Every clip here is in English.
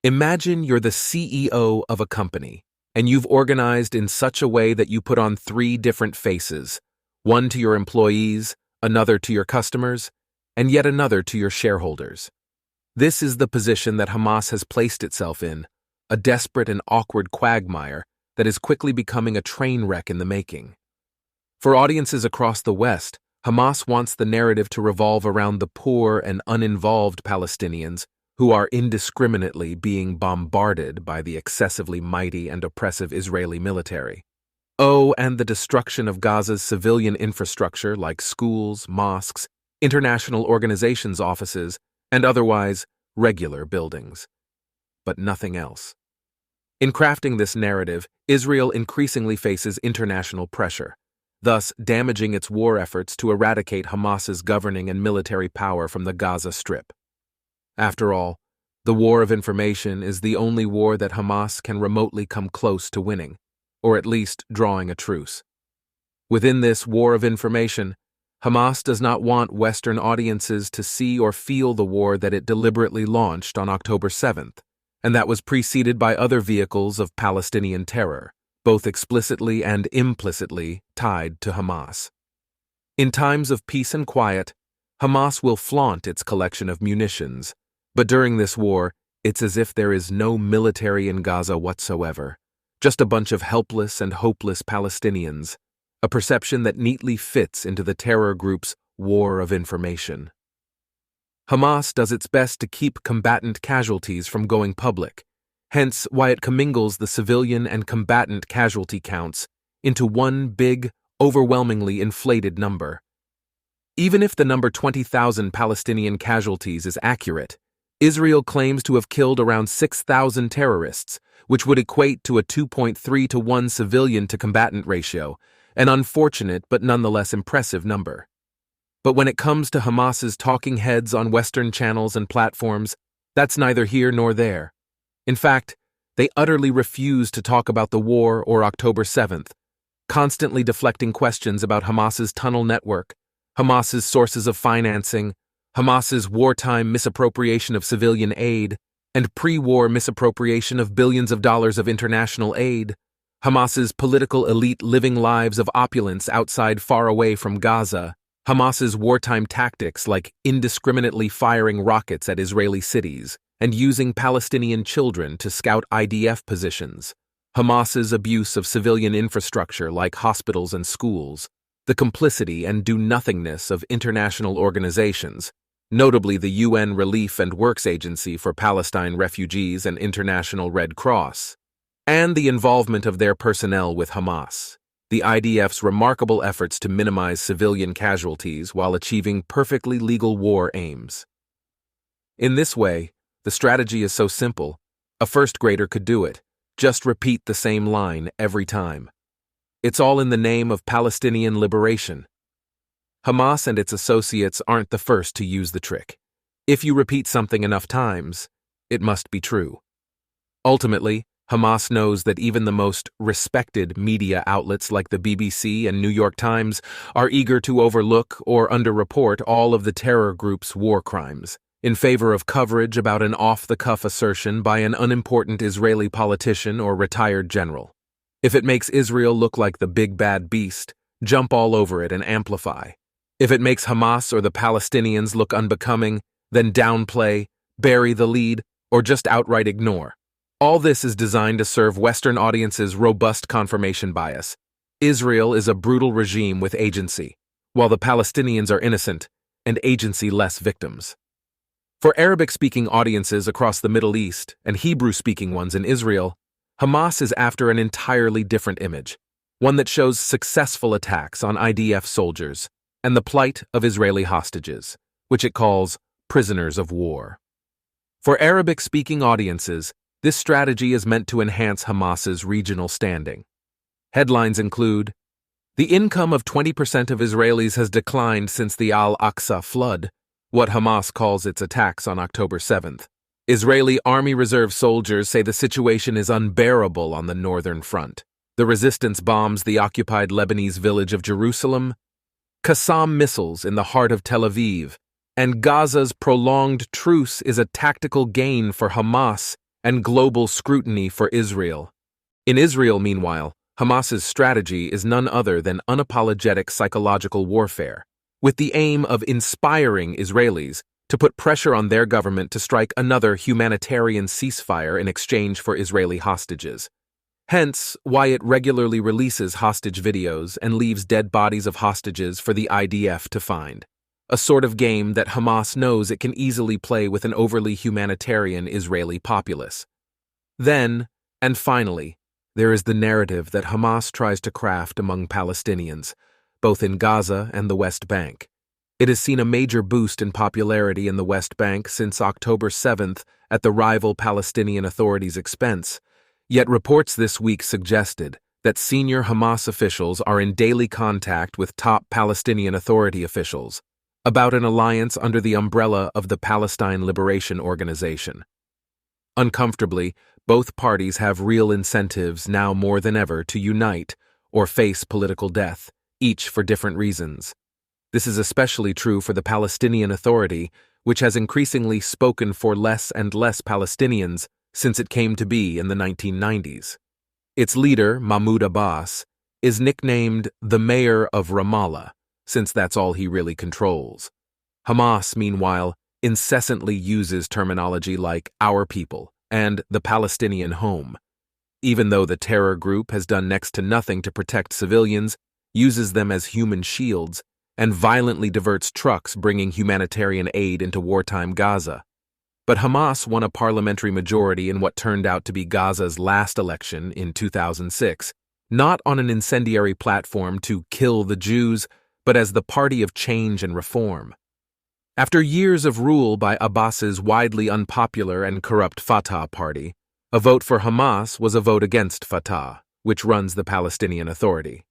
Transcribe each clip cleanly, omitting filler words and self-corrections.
Imagine you're the CEO of a company, and you've organized in such a way that you put on three different faces, one to your employees, another to your customers, and yet another to your shareholders. This is the position that Hamas has placed itself in, a desperate and awkward quagmire that is quickly becoming a train wreck in the making. For audiences across the West, Hamas wants the narrative to revolve around the poor and uninvolved Palestinians who are indiscriminately being bombarded by the excessively mighty and oppressive Israeli military. Oh, and the destruction of Gaza's civilian infrastructure like schools, mosques, international organizations' offices, and otherwise regular buildings. But nothing else. In crafting this narrative, Israel increasingly faces international pressure, thus damaging its war efforts to eradicate Hamas's governing and military power from the Gaza Strip. After all, the war of information is the only war that Hamas can remotely come close to winning, or at least drawing a truce. Within this war of information, Hamas does not want Western audiences to see or feel the war that it deliberately launched on October 7th, and that was preceded by other vehicles of Palestinian terror, both explicitly and implicitly tied to Hamas. In times of peace and quiet, Hamas will flaunt its collection of munitions, but during this war, it's as if there is no military in Gaza whatsoever, just a bunch of helpless and hopeless Palestinians, a perception that neatly fits into the terror group's war of information. Hamas does its best to keep combatant casualties from going public, hence why it commingles the civilian and combatant casualty counts into one big, overwhelmingly inflated number. Even if the number 20,000 Palestinian casualties is accurate, Israel claims to have killed around 6,000 terrorists, which would equate to a 2.3 to 1 civilian to combatant ratio, an unfortunate but nonetheless impressive number. But when it comes to Hamas's talking heads on Western channels and platforms, that's neither here nor there. In fact, they utterly refuse to talk about the war or October 7th, constantly deflecting questions about Hamas's tunnel network, Hamas's sources of financing, Hamas's wartime misappropriation of civilian aid, and pre-war misappropriation of billions of dollars of international aid, Hamas's political elite living lives of opulence outside far away from Gaza, Hamas's wartime tactics like indiscriminately firing rockets at Israeli cities and using Palestinian children to scout IDF positions, Hamas's abuse of civilian infrastructure like hospitals and schools, the complicity and do-nothingness of international organizations, notably the UN Relief and Works Agency for Palestine Refugees and International Red Cross, and the involvement of their personnel with Hamas, the IDF's remarkable efforts to minimize civilian casualties while achieving perfectly legal war aims. In this way, the strategy is so simple, a first grader could do it. Just repeat the same line every time. It's all in the name of Palestinian liberation. Hamas and its associates aren't the first to use the trick. If you repeat something enough times, it must be true. Ultimately, Hamas knows that even the most respected media outlets like the BBC and New York Times are eager to overlook or underreport all of the terror group's war crimes, in favor of coverage about an off-the-cuff assertion by an unimportant Israeli politician or retired general. If it makes Israel look like the big bad beast, jump all over it and amplify. If it makes Hamas or the Palestinians look unbecoming, then downplay, bury the lead, or just outright ignore. All this is designed to serve Western audiences' robust confirmation bias. Israel is a brutal regime with agency, while the Palestinians are innocent and agency-less victims. For Arabic-speaking audiences across the Middle East and Hebrew-speaking ones in Israel, Hamas is after an entirely different image, one that shows successful attacks on IDF soldiers and the plight of Israeli hostages, which it calls prisoners of war. For Arabic-speaking audiences, this strategy is meant to enhance Hamas's regional standing. Headlines include, "The income of 20% of Israelis has declined since the Al-Aqsa flood," what Hamas calls its attacks on October 7th. Israeli Army Reserve soldiers say the situation is unbearable on the northern front. The resistance bombs the occupied Lebanese village of Jerusalem, Qassam missiles in the heart of Tel Aviv, and Gaza's prolonged truce is a tactical gain for Hamas and global scrutiny for Israel. In Israel, meanwhile, Hamas's strategy is none other than unapologetic psychological warfare, with the aim of inspiring Israelis to put pressure on their government to strike another humanitarian ceasefire in exchange for Israeli hostages. Hence, why it regularly releases hostage videos and leaves dead bodies of hostages for the IDF to find. A sort of game that Hamas knows it can easily play with an overly humanitarian Israeli populace. Then, and finally, there is the narrative that Hamas tries to craft among Palestinians, both in Gaza and the West Bank. It has seen a major boost in popularity in the West Bank since October 7th at the rival Palestinian Authority's expense, yet reports this week suggested that senior Hamas officials are in daily contact with top Palestinian Authority officials about an alliance under the umbrella of the Palestine Liberation Organization. Uncomfortably, both parties have real incentives now more than ever to unite or face political death, each for different reasons. This is especially true for the Palestinian Authority, which has increasingly spoken for less and less Palestinians since it came to be in the 1990s. Its leader, Mahmoud Abbas, is nicknamed the Mayor of Ramallah, since that's all he really controls. Hamas, meanwhile, incessantly uses terminology like our people and the Palestinian home. Even though the terror group has done next to nothing to protect civilians, uses them as human shields, and violently diverts trucks bringing humanitarian aid into wartime Gaza. But Hamas won a parliamentary majority in what turned out to be Gaza's last election in 2006, not on an incendiary platform to kill the Jews, but as the party of change and reform. After years of rule by Abbas's widely unpopular and corrupt Fatah party, a vote for Hamas was a vote against Fatah, which runs the Palestinian Authority.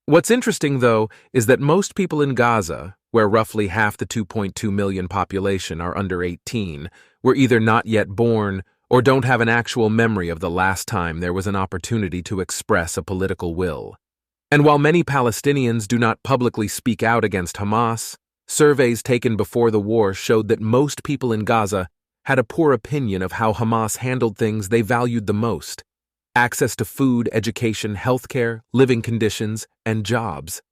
What's interesting, though, is that most people in Gaza, where roughly half the 2.2 million population are under 18, were either not yet born or don't have an actual memory of the last time there was an opportunity to express a political will. And while many Palestinians do not publicly speak out against Hamas, surveys taken before the war showed that most people in Gaza had a poor opinion of how Hamas handled things they valued the most: access to food, education, healthcare, living conditions, and jobs.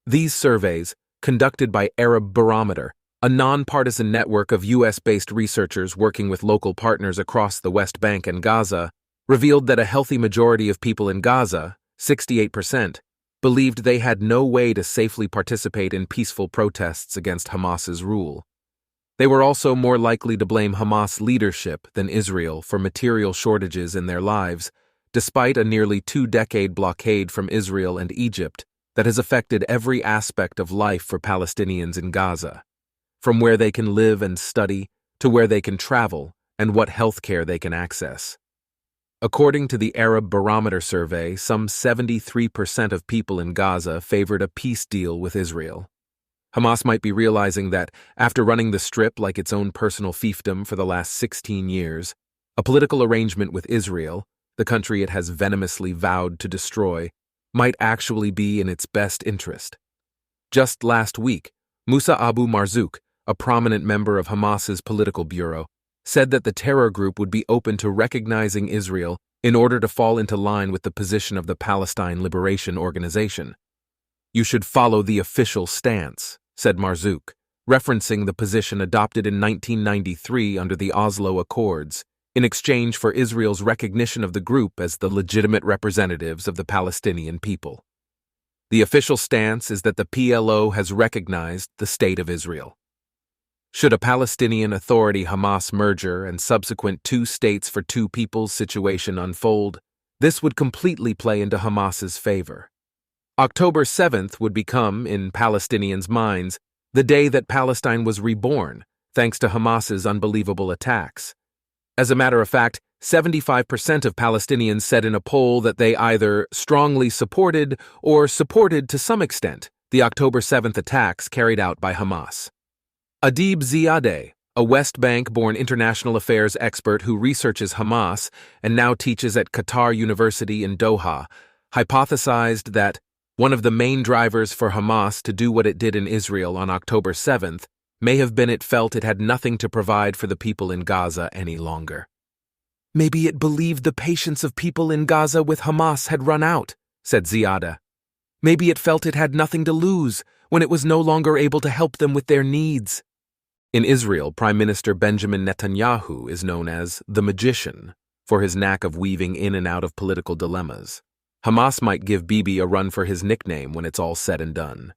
These surveys, conducted by Arab Barometer, a nonpartisan network of U.S.-based researchers working with local partners across the West Bank and Gaza, revealed that a healthy majority of people in Gaza, 68%, believed they had no way to safely participate in peaceful protests against Hamas's rule. They were also more likely to blame Hamas leadership than Israel for material shortages in their lives, despite a nearly two-decade blockade from Israel and Egypt that has affected every aspect of life for Palestinians in Gaza, from where they can live and study to where they can travel and what health care they can access. According to the Arab Barometer survey, some 73% of people in Gaza favored a peace deal with Israel. Hamas might be realizing that, after running the Strip like its own personal fiefdom for the last 16 years, a political arrangement with Israel, the country it has venomously vowed to destroy, might actually be in its best interest. Just last week, Musa Abu Marzouk, a prominent member of Hamas's political bureau, said that the terror group would be open to recognizing Israel in order to fall into line with the position of the Palestine Liberation Organization. "You should follow the official stance," said Marzouk, referencing the position adopted in 1993 under the Oslo Accords, in exchange for Israel's recognition of the group as the legitimate representatives of the Palestinian people. The official stance is that the PLO has recognized the State of Israel. Should a Palestinian Authority-Hamas merger and subsequent two states for two peoples situation unfold, this would completely play into Hamas's favor. October 7th would become, in Palestinians' minds, the day that Palestine was reborn, thanks to Hamas's unbelievable attacks. As a matter of fact, 75% of Palestinians said in a poll that they either strongly supported or supported to some extent the October 7th attacks carried out by Hamas. Adib Ziadeh, a West Bank-born international affairs expert who researches Hamas and now teaches at Qatar University in Doha, hypothesized that one of the main drivers for Hamas to do what it did in Israel on October 7th may have been it felt it had nothing to provide for the people in Gaza any longer. Maybe it believed the patience of people in Gaza with Hamas had run out, said Ziada. Maybe it felt it had nothing to lose when it was no longer able to help them with their needs. In Israel, Prime Minister Benjamin Netanyahu is known as the magician for his knack of weaving in and out of political dilemmas. Hamas might give Bibi a run for his nickname when it's all said and done.